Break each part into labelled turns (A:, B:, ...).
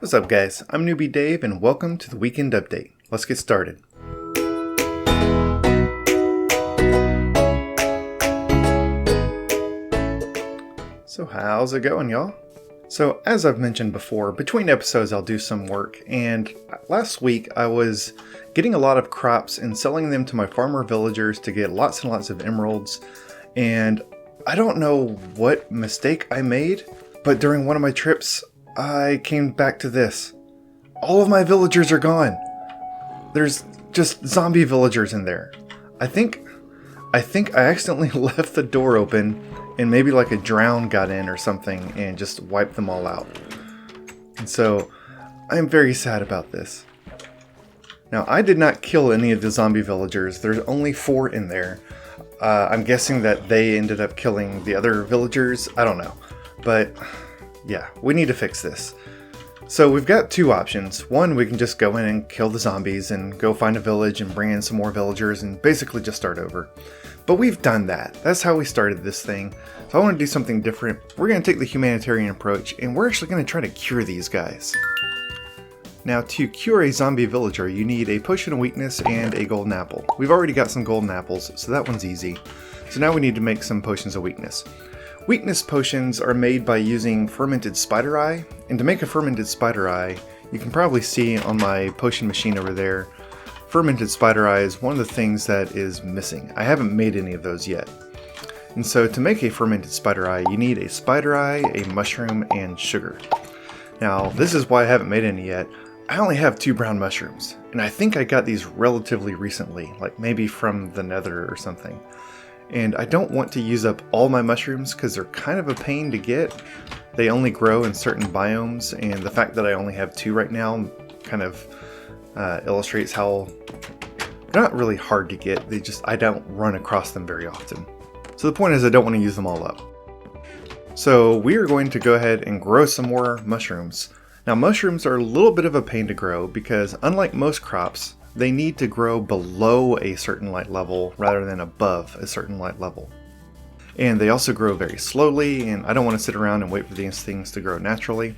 A: What's up guys, I'm Newbie Dave and welcome to the Weekend Update. Let's get started. So how's it going y'all? So as I've mentioned before, between episodes I'll do some work, and last week I was getting a lot of crops and selling them to my farmer villagers to get lots and lots of emeralds, and I don't know what mistake I made, but during one of my trips I came back to this. All of my villagers are gone. There's just zombie villagers in there. I think I accidentally left the door open and maybe like a drown got in or something and just wiped them all out. And so I'm very sad about this. Now I did not kill any of the zombie villagers. There's only 4 in there. I'm guessing that they ended up killing the other villagers. I don't know. But yeah, we need to fix this. So we've got 2 options. One, we can just go in and kill the zombies and go find a village and bring in some more villagers and basically just start over. But we've done that. That's how we started this thing. So I want to do something different. We're going to take the humanitarian approach and we're actually going to try to cure these guys. Now to cure a zombie villager, you need a potion of weakness and a golden apple. We've already got some golden apples, so that one's easy. So now we need to make some potions of weakness. Weakness potions are made by using fermented spider eye, and to make a fermented spider eye, you can probably see on my potion machine over there, fermented spider eye is one of the things that is missing. I haven't made any of those yet. And so to make a fermented spider eye, you need a spider eye, a mushroom, and sugar. Now this is why I haven't made any yet. I only have 2 brown mushrooms, and I think I got these relatively recently, like maybe from the nether or something. And I don't want to use up all my mushrooms because they're kind of a pain to get. They only grow in certain biomes, and the fact that I only have 2 right now kind of illustrates how they're not really hard to get. I don't run across them very often. So the point is I don't want to use them all up. So we are going to go ahead and grow some more mushrooms. Now mushrooms are a little bit of a pain to grow because unlike most crops, they need to grow below a certain light level rather than above a certain light level. And they also grow very slowly, and I don't want to sit around and wait for these things to grow naturally.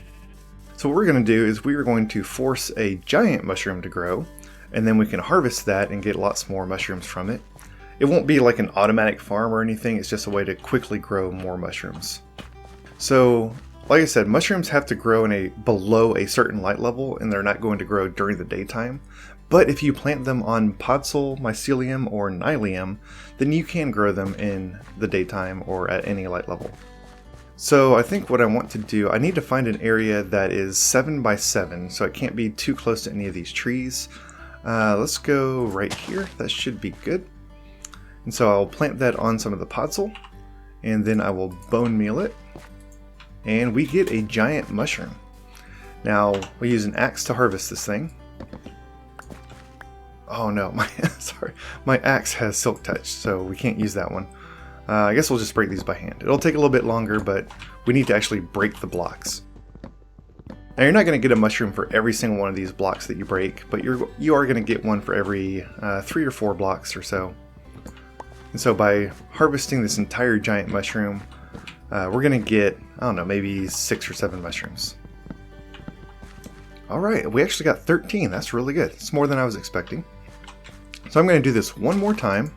A: So what we're going to do is we are going to force a giant mushroom to grow, and then we can harvest that and get lots more mushrooms from it. It won't be like an automatic farm or anything, it's just a way to quickly grow more mushrooms. So like I said, mushrooms have to grow below a certain light level, and they're not going to grow during the daytime. But if you plant them on podzol, mycelium, or nylium, then you can grow them in the daytime or at any light level. So I think what I want to do, I need to find an area that is 7 by 7, so it can't be too close to any of these trees. Let's go right here, that should be good. And so I'll plant that on some of the podzol, and then I will bone meal it, and we get a giant mushroom. Now we use an axe to harvest this thing. Oh no, my axe has silk touch, so we can't use that one. I guess we'll just break these by hand. It'll take a little bit longer, but we need to actually break the blocks. Now you're not going to get a mushroom for every single one of these blocks that you break, but you are going to get one for every 3 or 4 blocks or so. And so by harvesting this entire giant mushroom, we're going to get, I don't know, maybe 6 or 7 mushrooms. Alright, we actually got 13. That's really good. It's more than I was expecting. So I'm going to do this one more time.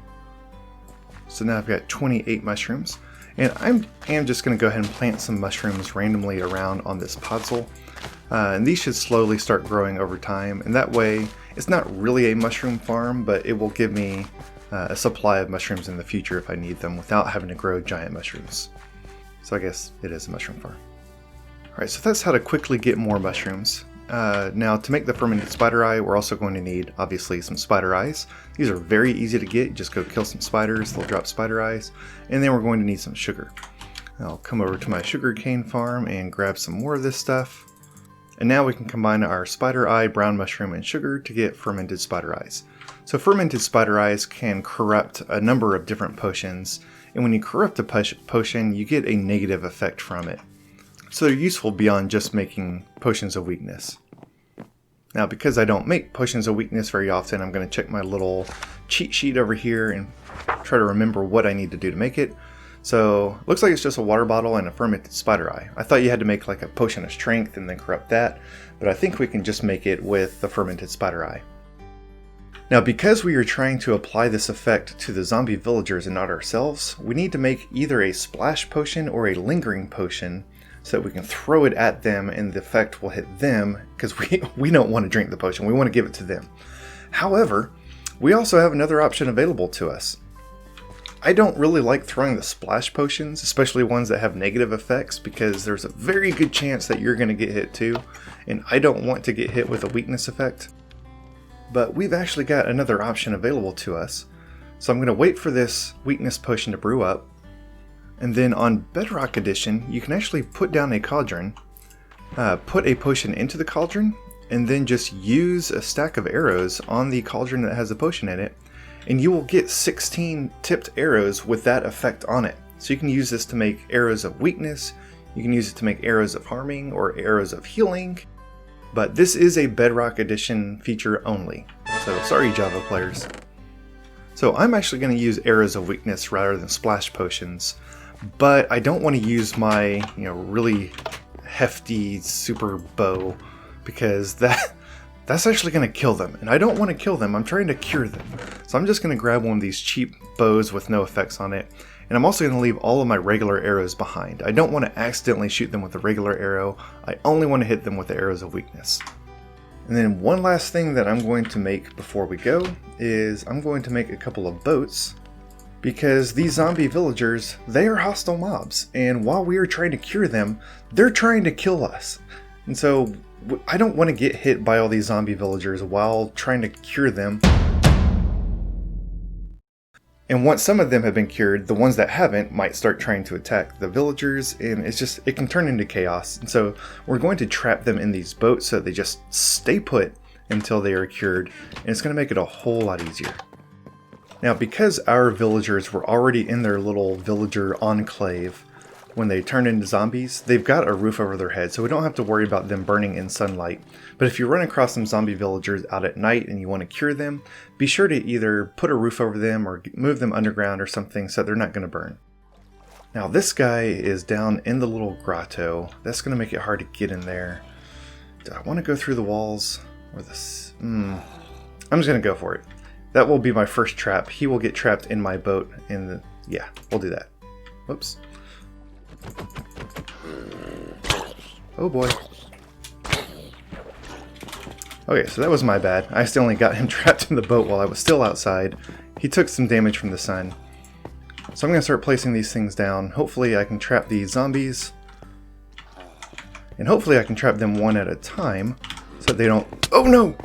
A: So now I've got 28 mushrooms. And I am just going to go ahead and plant some mushrooms randomly around on this podzol. And these should slowly start growing over time. And that way, it's not really a mushroom farm, but it will give me a supply of mushrooms in the future if I need them without having to grow giant mushrooms. So I guess it is a mushroom farm. Alright, so that's how to quickly get more mushrooms. Now to make the fermented spider eye, we're also going to need, obviously, some spider eyes. These are very easy to get. Just go kill some spiders, they'll drop spider eyes. And then we're going to need some sugar. I'll come over to my sugarcane farm and grab some more of this stuff. And now we can combine our spider eye, brown mushroom, and sugar to get fermented spider eyes. So fermented spider eyes can corrupt a number of different potions. And when you corrupt a potion, you get a negative effect from it. So they're useful beyond just making potions of weakness. Now because I don't make potions of weakness very often, I'm going to check my little cheat sheet over here and try to remember what I need to do to make it. So, looks like it's just a water bottle and a fermented spider eye. I thought you had to make like a potion of strength and then corrupt that, but I think we can just make it with the fermented spider eye. Now, because we are trying to apply this effect to the zombie villagers and not ourselves, we need to make either a splash potion or a lingering potion so that we can throw it at them and the effect will hit them, because we don't want to drink the potion, we want to give it to them. However, we also have another option available to us. I don't really like throwing the splash potions, especially ones that have negative effects, because there's a very good chance that you're going to get hit too, and I don't want to get hit with a weakness effect. But we've actually got another option available to us. So I'm going to wait for this weakness potion to brew up. And then on Bedrock Edition, you can actually put down a cauldron, put a potion into the cauldron, and then just use a stack of arrows on the cauldron that has a potion in it. And you will get 16 tipped arrows with that effect on it. So you can use this to make arrows of weakness, you can use it to make arrows of harming or arrows of healing. But this is a Bedrock Edition feature only, so sorry Java players. So I'm actually going to use arrows of weakness rather than splash potions, but I don't want to use my really hefty super bow, because that's actually going to kill them, and I don't want to kill them, I'm trying to cure them. So I'm just going to grab one of these cheap bows with no effects on it. And I'm also going to leave all of my regular arrows behind. I don't want to accidentally shoot them with a regular arrow. I only want to hit them with the arrows of weakness. And then one last thing that I'm going to make before we go is I'm going to make a couple of boats, because these zombie villagers, they are hostile mobs. And while we are trying to cure them, they're trying to kill us. And so I don't want to get hit by all these zombie villagers while trying to cure them. And once some of them have been cured, the ones that haven't might start trying to attack the villagers, and it can turn into chaos. And so we're going to trap them in these boats so they just stay put until they are cured, and it's going to make it a whole lot easier. Now, because our villagers were already in their little villager enclave when they turn into zombies, they've got a roof over their head, so we don't have to worry about them burning in sunlight. But if you run across some zombie villagers out at night and you want to cure them, be sure to either put a roof over them or move them underground or something so they're not going to burn. Now this guy is down in the little grotto. That's going to make it hard to get in there. Do I want to go through the walls? Or this? I'm just going to go for it. That will be my first trap. He will get trapped in my boat. Yeah, we'll do that. Whoops. Oh boy. Okay, so that was my bad. I still only got him trapped in the boat while I was still outside. He took some damage from the sun. So I'm going to start placing these things down. Hopefully I can trap these zombies. And hopefully I can trap them one at a time so they don't... Oh no!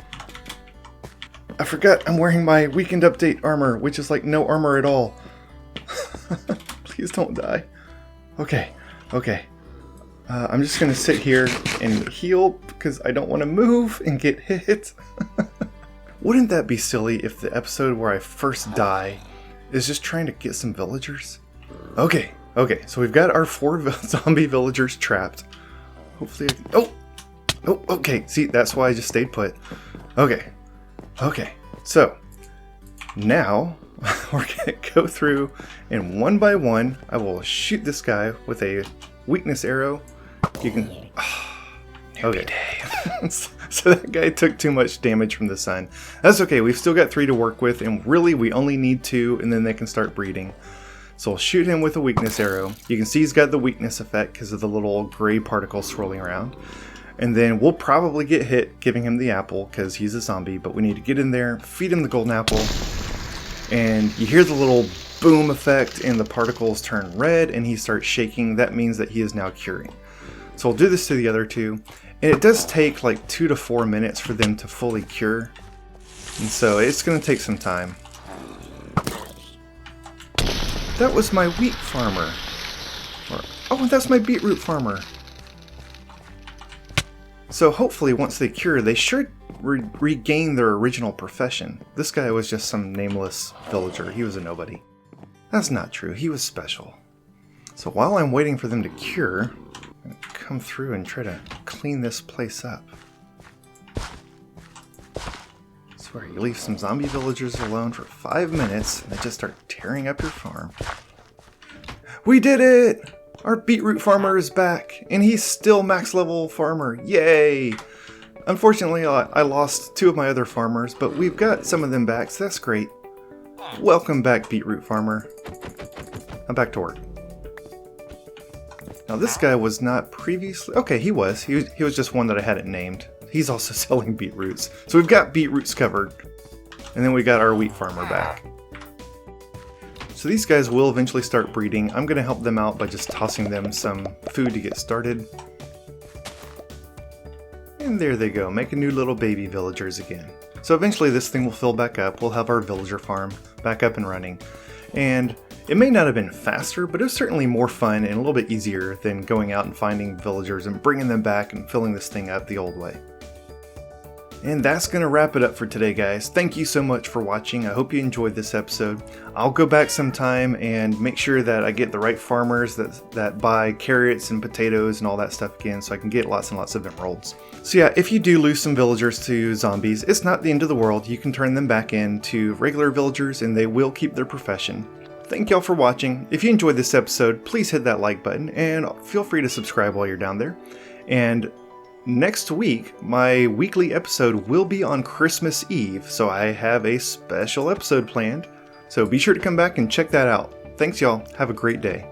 A: I forgot I'm wearing my weekend update armor, which is like no armor at all. Please don't die. Okay. I'm just going to sit here and heal because I don't want to move and get hit. Wouldn't that be silly if the episode where I first die is just trying to get some villagers? Okay, so we've got our 4 zombie villagers trapped. Hopefully oh, okay, see, that's why I just stayed put. Okay, so now we're going to go through and one by one I will shoot this guy with a weakness arrow. You can... Okay. So that guy took too much damage from the sun. That's okay, we've still got 3 to work with, and really we only need 2 and then they can start breeding. So I'll shoot him with a weakness arrow. You can see he's got the weakness effect because of the little gray particles swirling around. And then we'll probably get hit giving him the apple because he's a zombie, but we need to get in there, feed him the golden apple, and you hear the little boom effect and the particles turn red and he starts shaking. That means that he is now curing. So I'll do this to the other 2, and it does take like 2 to 4 minutes for them to fully cure, and so it's going to take some time. That was my wheat farmer. Oh, that's my beetroot farmer. So hopefully once they cure, they should regain their original profession. This guy was just some nameless villager. He was a nobody. That's not true. He was special. So while I'm waiting for them to cure, I'm going to come through and try to clean this place up. I swear, you leave some zombie villagers alone for 5 minutes and they just start tearing up your farm. We did it! Our beetroot farmer is back, and he's still max level farmer. Yay! Unfortunately, I lost 2 of my other farmers, but we've got some of them back, so that's great. Welcome back, beetroot farmer. I'm back to work. Now this guy was not previously... Okay, he was. He was just one that I hadn't named. He's also selling beetroots. So we've got beetroots covered. And then we got our wheat farmer back. So these guys will eventually start breeding. I'm going to help them out by just tossing them some food to get started. And there they go, making new little baby villagers again. So eventually this thing will fill back up. We'll have our villager farm back up and running. And it may not have been faster, but it was certainly more fun and a little bit easier than going out and finding villagers and bringing them back and filling this thing up the old way. And that's going to wrap it up for today, guys. Thank you so much for watching. I hope you enjoyed this episode. I'll go back sometime and make sure that I get the right farmers that buy carrots and potatoes and all that stuff again, so I can get lots and lots of emeralds. So yeah, if you do lose some villagers to zombies, it's not the end of the world. You can turn them back into regular villagers and they will keep their profession. Thank y'all for watching. If you enjoyed this episode, please hit that like button and feel free to subscribe while you're down there. And next week, my weekly episode will be on Christmas Eve, so I have a special episode planned. So be sure to come back and check that out. Thanks y'all. Have a great day.